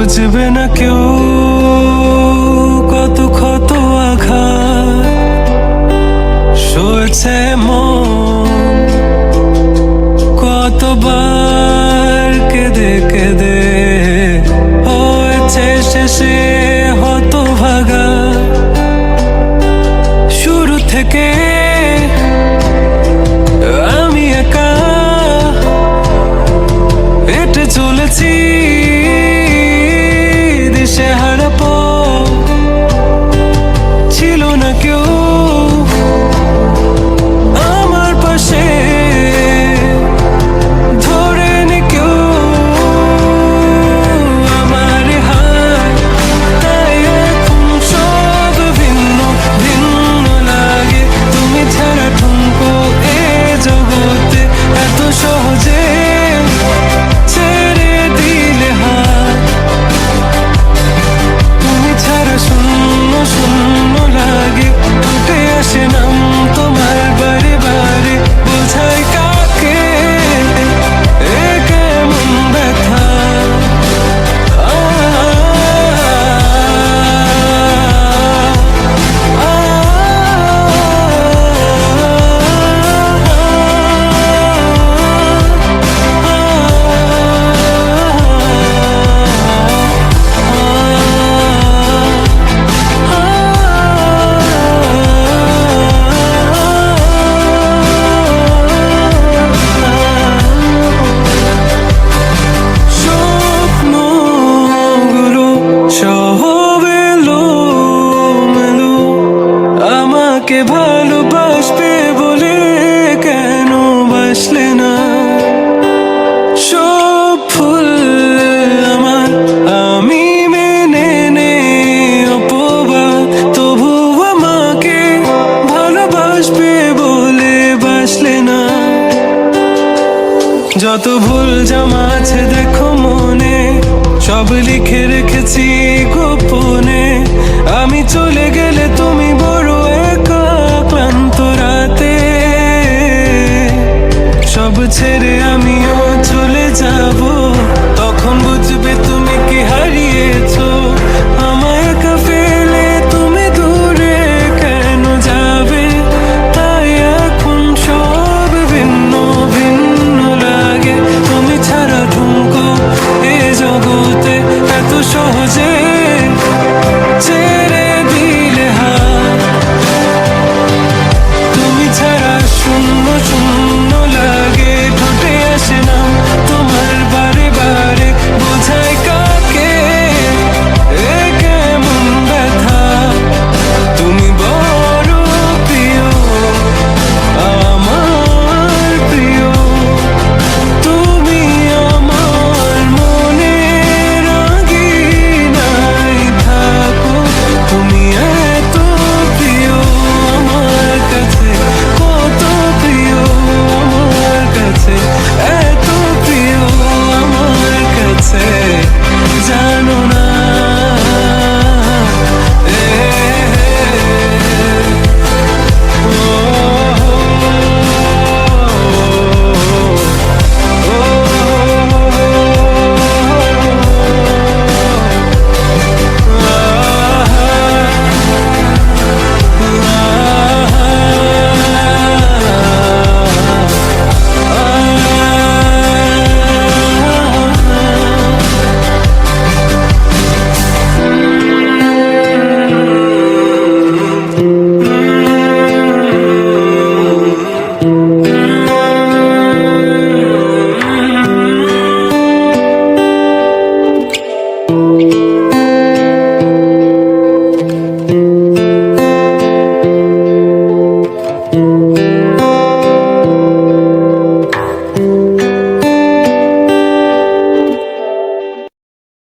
বুঝবে না কেউ কত ক্ষত আঘাত সয়েছে মন, কতবার কেঁদে কেঁদে হয়েছে শেষে হতভাগা। শুরু থেকে আমি একা হেঁটে চলেছি দিশেহারা পথ, ছিল না কেউ আমার পাশে, ধরেনি কেউ আমার হাত। তাই এখন সব ভিন্ন ভিন্ন লাগে, তুমি ছাড়া ঠুনকো এ জগতে এত সহজে ছেড়ে দিলে হাত। তুমি ছাড়া শূন্য শূন্য লাগে, উঠে আসে নাম তোমার বারে বারে, বোঝাই কাকে এ কেমন ব্যথা। স্বপ্নগুলো সব এলোমেলো, আমাকে ভালোবাসবে বলে কেন বাসলে না? সব ফুল আমার আমি মেনে নে অপবাদ, তবু আমাকে ভালোবাসবে বলে বাসলে না। যত ভুল জমা আছে দেখো মনে, সব লিখে রেখেছি গোপনে। আমি চলে গেলে তুমি বড় একা ক্লান্ত রাতে, সব ছেড়ে আমিও